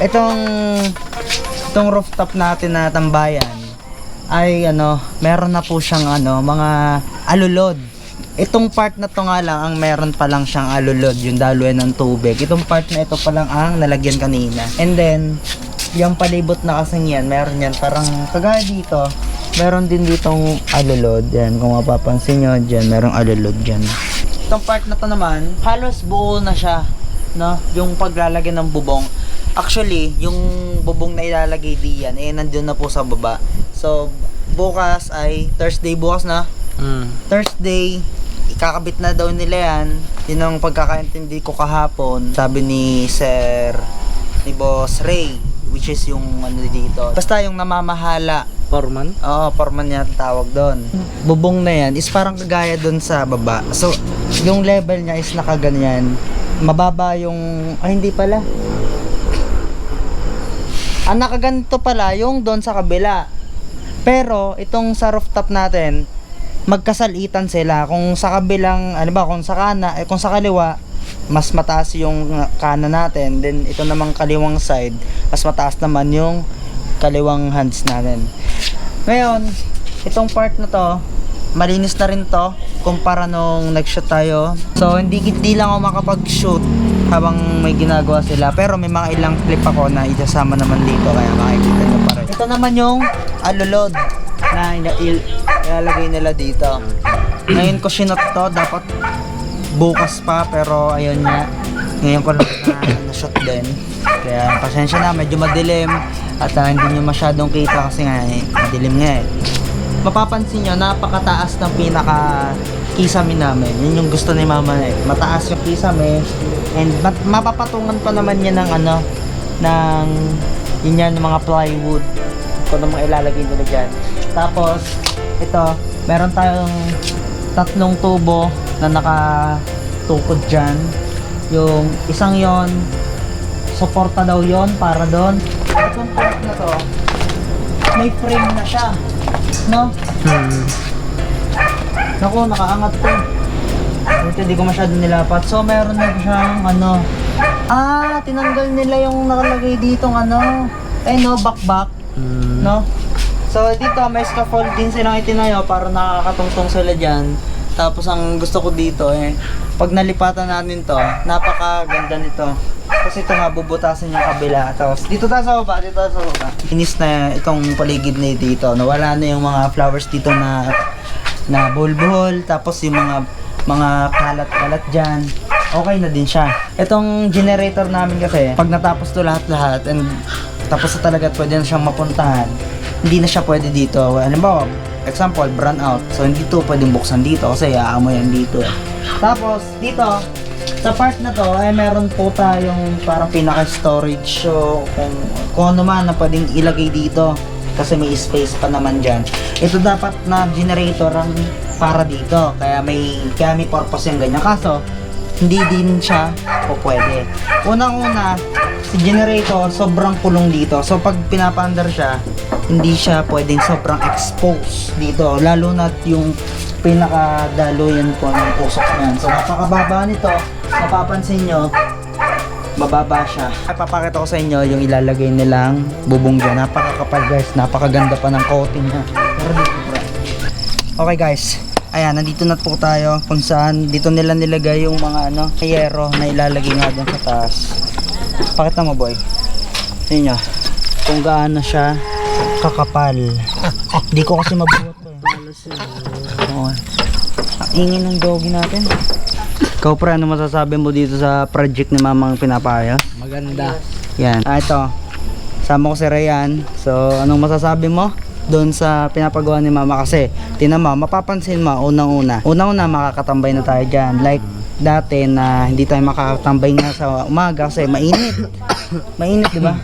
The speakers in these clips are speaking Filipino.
Itong rooftop natin na tambayan ay meron na po siyang mga alulod. Itong part na to nga lang ang meron pa lang siyang alulod, yung daluyan ng tubig. Itong part na ito pa lang ang nalagyan kanina. And then yung palibot na kasing yan, meron yan parang kagaya dito. Meron din ditong alulod. Yan, kung mapapansin nyo, dyan merong alulod dyan. Itong part na to naman, halos buo na siya, no? Yung paglalagay ng bubong. Actually, yung bubong na ilalagay diyan nandun na po sa baba. So, bukas ay Thursday bukas na. Thursday, ikakabit na daw nila yan. Yun ang pagkakaintindi ko kahapon. Sabi ni Boss Ray, which is yung dito. Basta yung namamahala. Foreman? Oo, foreman niya tawag doon. Bubong na yan is parang kagaya doon sa baba. So, yung level niya is nakaganyan. Mababa yung, hindi pala. Ang nakaganto pala yung doon sa kabila. Pero itong sa rooftop natin, magkasalitan sila. Kung sa kabilang, kung sa kaliwa, mas mataas yung kanan natin. Then ito namang kaliwang side, mas mataas naman yung kaliwang hands natin. Ngayon, itong part na to, malinis na rin to kumpara nung nag-shoot tayo. So hindi lang ako makapag-shoot habang may ginagawa sila, pero may mga ilang clip ako na isasama naman dito, kaya makikita nyo pa rin. Ito naman yung alulod na ilalagay nila dito. Ngayon ko sinot to, dapat bukas pa, pero ayun nga, ngayon ko lang na-shoot din. Kaya pasensya na, medyo madilim at hindi nyo masyadong kita kasi nga madilim nga eh. Mapapansin nyo, napakataas ng pinaka kisame namin. Yun yung gusto ni mama eh. Mataas yung kisame. And mapapatungan pa naman yan ng yun yan, mga plywood. Kung mga ilalagay nila dyan. Tapos, ito, meron tayong 3 tubo na nakatukod dyan. Yung isang yon, suporta daw yon para doon. Itong part na to, may frame na siya. No? Naku, nakaangat to. Ito, hindi ko masyadong nilapat. So, meron na siyang tinanggal nila yung nakalagay ditong bakbak. No? So, dito, may scaffold din silang itinayo para nakakatungtong sila dyan. Tapos, ang gusto ko dito pag nalipatan natin to, napakaganda nito. Kasi ito nga, bubutasin yung kabila. Tapos, dito tayo sa baba, Inis na itong paligid na dito. Nawala na yung mga flowers dito na buhol-buhol. Tapos, yung mga kalat-kalat dyan. Okay na din siya. Itong generator namin kasi, pag natapos to lahat-lahat, and tapos na talaga at pwede na siyang mapuntahan, hindi na siya pwede dito. Halimbawa, example, brand out. So, hindi to pwedeng buksan dito kasi aamoy yan dito. Tapos, dito, sa part na to, meron po tayong parang pinaka-storage. So, kung ano man na pwedeng ilagay dito. Kasi may space pa naman dyan. Ito dapat na generator ang para dito. Kaya may purpose yung ganyan. Kaso, hindi din siya po pwede. Unang-una, si generator sobrang kulong dito. So, pag pinapaandar siya, hindi siya pwedeng sobrang exposed dito. Lalo na yung pinakadaluyan po ng usok niyan. So, napakababa nito. Mapapansin nyo, mababa siya. Papakita ko sa inyo yung ilalagay nilang bubong dyan. Napakakapal guys. Napakaganda pa ng coating niya. Okay guys. Ayan, nandito na po tayo kung saan dito nila nilagay yung mga yero na ilalagay nga doon sa taas. Pakita mo boy. Tingnan nyo kung gaano siya kakapal. Di ko kasi mabuhat to Ang ingin ng doggy natin. Ikaw pre, ano masasabi mo dito sa project ni mamang pinapayos? Maganda. Yan. Ito. Sama ko si Rayan. So, anong masasabi mo doon sa pinapagawa ni mama? Kasi, tinan mo, mapapansin mo, unang-una makakatambay na tayo dyan. Like, dati na hindi tayo makakatambay nga sa umaga kasi mainit. Mainit, di ba?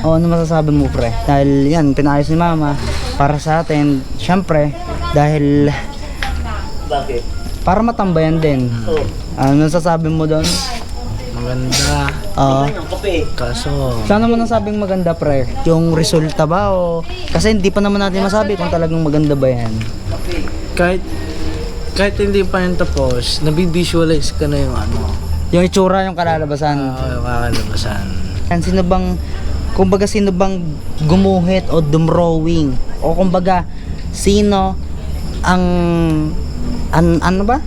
O, ano masasabi mo pre? Dahil yan, pinayos ni mama para sa atin. Syempre, dahil Bakit? para matambayan din. Ano masasabi mo doon? Maganda. Oo. Kaso, Sana mo nasabing maganda pre? Yung resulta ba o... Kasi hindi pa naman natin masabi kung talagang maganda ba yan. kahit hindi pa yun tapos, nabivisualize ka na yung ano. Yung itsura, yung kalalabasan. Yung kakalabasan. Yan, kumbaga sino bang gumuhit o dumrowing? O kumbaga, sino ang, ano ba?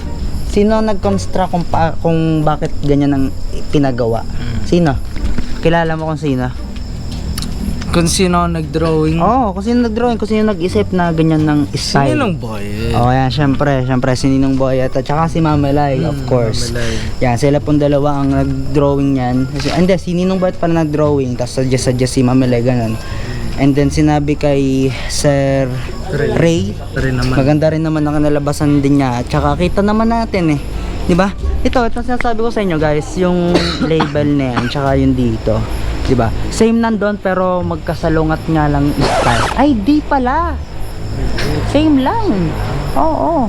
Sino nag-construct kung bakit ganyan ang pinagawa? Sino? Kilala mo kung sino? Kung sino nag-drawing. Oo, kung sino nag-drawing, kung sino nag-isip na ganyan ng style. Sininong Boy? Oh, yan, syempre si Ninong Boy at saka si Mama Lai, of course. Mamalay. Yan, sila pong dalawa ang nag-drawing niyan. Hindi, si Ninong Boy pala nag-drawing, tapos suggest si Mama Lai, ganun. And then sinabi kay Sir Ray, Rin naman. maganda rin naman ang kanalabasan din niya. At saka kita naman natin eh. 'Di ba? Ito sinasabi ko sa inyo guys, yung label na yan, tsaka yung dito. 'Di ba? Same nandun pero magkasalungat nga lang style. Ay, di pala. Same lang. Oo.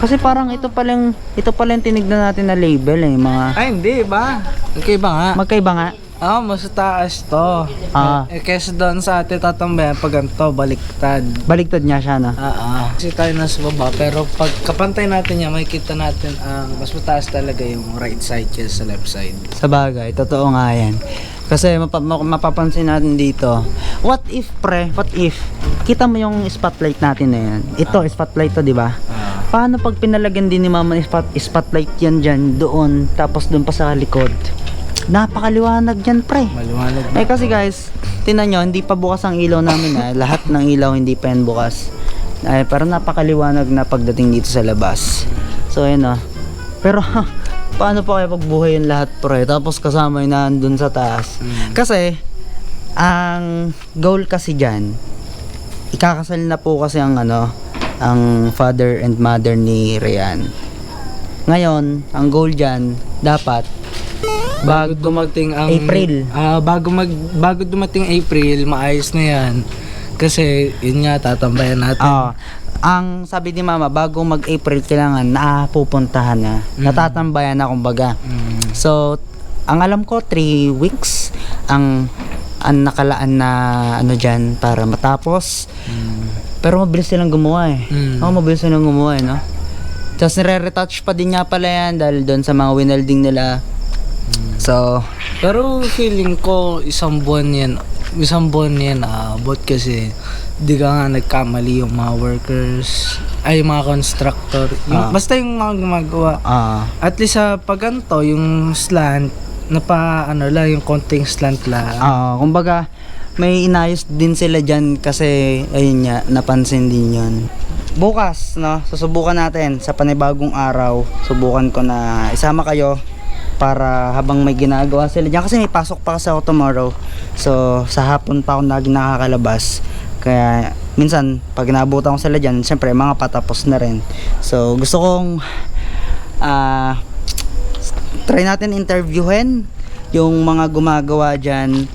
Kasi parang ito pala yung tinignan natin na label eh, mga Ay, hindi ba? Magkaiba nga. magkaiba nga. Mas taas to. Ah. Kesa doon sa atin tatambayan pag ganito, baliktad. Baliktad niya siya na. Kasi tayo nasa baba, pero pag kapantay natin yan, makikita natin ang mas mataas talaga yung right side kaysa sa left side. Sa bagay, totoo nga yan. Kasi mapapansin natin dito. What if kita mo yung spotlight natin na yan. Ito, spotlight to, di ba? Paano pag pinalagyan din ni Mama ng spotlight yan dyan, doon, tapos doon pa sa likod? Napakaliwanag dyan, pre. Maliwanag. Eh kasi guys, tingnan nyo, hindi pa bukas ang ilaw namin ha. Lahat ng ilaw hindi pa yan bukas. Ay, pero napakaliwanag na pagdating dito sa labas. So ayun o. Pero paano pa kayo pagbuhay yung lahat, pre? Tapos kasama yung nandun sa taas. Kasi ang goal kasi dyan, ikakasal na po kasi ang ang father and mother ni Ryan. Ngayon, ang goal dyan, dapat Bago dumating ang April. Bago dumating April, maayos na 'yan. Kasi yun nga tatambayan natin. Ang sabi ni Mama, bago mag-April kailangan pupuntahan na. Natatambayan na kumbaga. So, ang alam ko 3 weeks ang nakalaan na diyan para matapos. Pero mabilis silang gumawa eh. Mabilis silang gumawa eh, no? Tapos nire-retouch pa din nga pala yan dahil doon sa mga winelding nila. So, pero feeling ko isang buwan yan abot kasi di ka nga nagkamali yung mga workers ay yung mga constructor basta yung mga gumagawa at least sa pagganto yung slant yung konting slant lang kumbaga may inayos din sila dyan kasi ayun nga, napansin din yun. Bukas, no, susubukan natin sa panibagong araw, subukan ko na isama kayo para habang may ginagawa sila dyan kasi may pasok pa kasi ako tomorrow, so sa hapon pa ako lagi nakakalabas, kaya minsan pag naabutan ko sila dyan, syempre mga patapos na rin. So gusto kong try natin interviewin yung mga gumagawa dyan.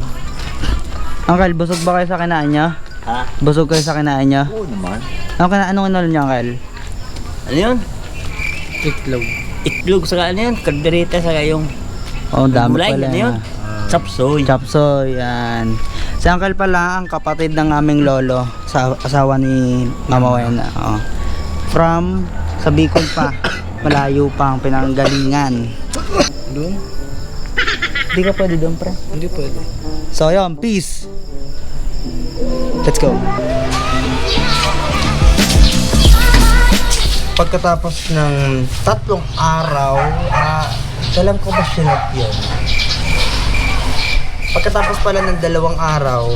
Uncle, busog ba kayo sa kinain nyo? Ha? Busog kayo sa kinain nyo? Oo naman. Anong inol nyo, Uncle? Ano yun? itlog. Itlog sa ano yun? Kaldereta sa yung Dami gulay, pala ano yun? Chapsoy. Chapsoy, yan. Si Uncle pala ang kapatid ng aming lolo, sa asawa ni Mama Wena. From sa Bicol pa, malayo pa ang pinanggalingan. Doon? Hindi ka pwede doon, pre. Hindi pwede. So, yun, peace. Let's go. Pagkatapos ng 3 araw, dalang ko ba sinat yun? Pagkatapos pala ng 2 araw,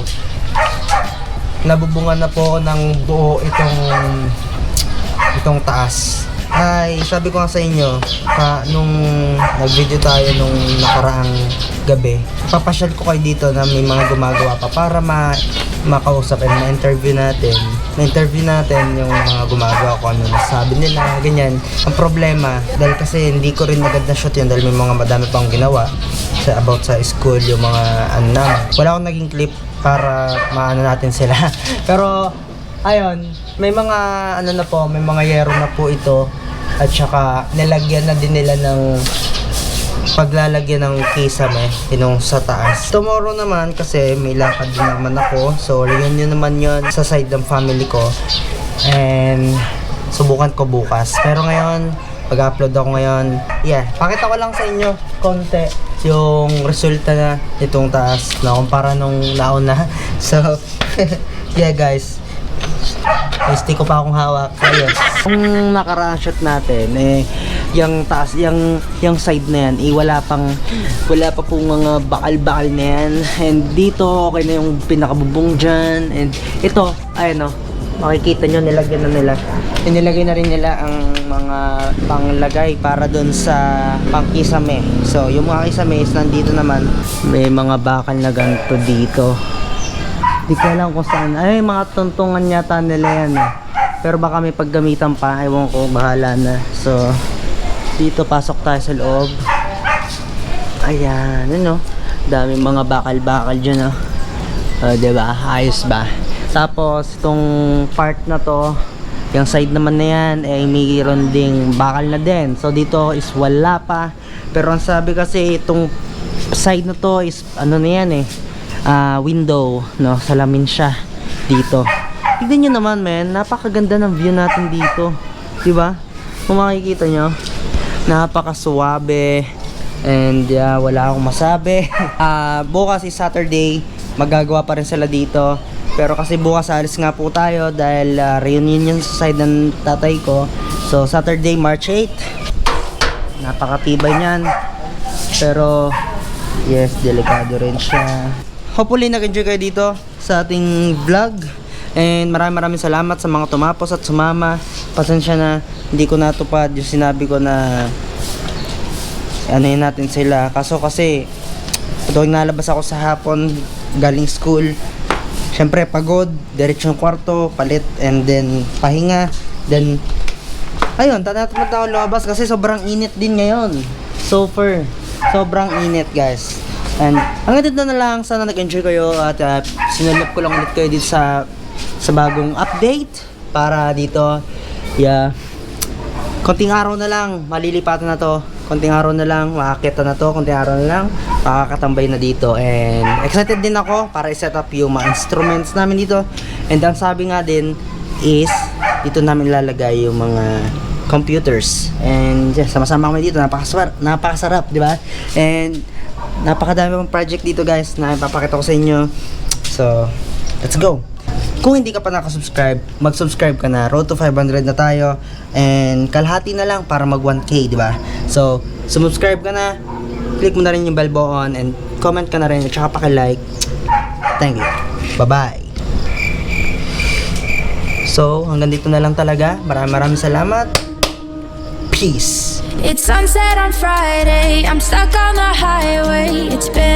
nabubungan na po ako ng buo itong taas. Ay, sabi ko nga sa inyo, nung nag-video tayo nung nakaraang gabi, papasyal ko kayo dito na may mga gumagawa pa para makausap and ma-interview natin yung mga gumagawa ko, ano nasabi nila, ganyan. Ang problema, dahil kasi hindi ko rin agad na shoot yun dahil may mga madami pang ginawa about sa school, yung mga wala akong naging clip para maano natin sila. Pero ayun, may mga may mga yero na po ito at saka nilagyan na din nila ng paglalagyan ng kisame yung sa taas. Tomorrow naman kasi may lakad din naman ako, so reunion naman yun sa side ng family ko, and subukan ko bukas. Pero ngayon, pag-upload ako ngayon, pakita ko lang sa inyo konti yung resulta na itong taas na kumpara nung nauna. So, guys, stick ko pa akong hawak. Ayos. Yung nakaraan shot natin, yung taas, yung side na yan, wala pa pong mga bakal-bakal na yan. And dito, okay na yung pinakabubong dyan. And ito, ayun o, makikita nyo, nilagyan na nila. And nilagay na rin nila ang mga panglagay para dun sa pangkisame. So, yung mga kisame is nandito naman. May mga bakal na ganito dito. Di ko alam kung saan. Ay, mga tuntungan yata nila yan eh. Pero baka may paggamitan pa. Ewan ko, bahala na. So, dito pasok tayo sa loob. Ayan, ano? Daming mga bakal-bakal dyan, oh. Diba? Ayos ba? Tapos, itong part na to, yung side naman na yan, mayroon ding bakal na din. So, dito is wala pa. Pero ang sabi kasi, itong side na to is, ano na yan eh, window, no? Salamin siya dito. Tignan nyo naman, men. Napakaganda ng view natin dito. Diba? Kung makikita nyo, napakasuwabe. And wala akong masabi. Bukas is Saturday, magagawa pa rin sila dito. Pero kasi bukas alis nga po tayo dahil reunion yun sa side ng tatay ko. So Saturday, March 8. Napakatibay niyan. Pero yes, delikado rin siya. Hopefully nag-enjoy kayo dito sa ating vlog. And maraming salamat sa mga tumapos at sumama. Pasensya na hindi ko natupad yung sinabi ko na anuhin natin sila. Kaso kasi tuwing nalabas ako sa hapon galing school, syempre pagod, diretsong kwarto, palit, and then pahinga. Then ayun, tatatamad ako lumabas kasi sobrang init din ngayon. Sobrang init, guys. And hanggang dito na lang, sana nag-enjoy kayo at sinulap ko lang ulit kayo dito sa bagong update para dito. Konting araw na lang, malilipatan na to. Konting araw na lang, makakita na to. Konting araw na lang, makakatambay na dito. And excited din ako para i-set up yung mga instruments namin dito. And ang sabi nga din is, dito namin ilalagay yung mga computers. And sama-sama kami dito, napakasarap, di ba? And napakadami pang project dito, guys, na ipapakita ko sa inyo. So, let's go! Kung hindi ka pa nakasubscribe, mag-subscribe ka na. Road to 500 na tayo. And kalahati na lang para mag 1K, di ba? So, subscribe ka na. Click mo na rin yung bell button and comment ka na rin at saka paki-like. Thank you. Bye-bye. So, hanggang dito na lang talaga. Maraming salamat. Peace. It's sunset on Friday, I'm stuck on the highway. It's been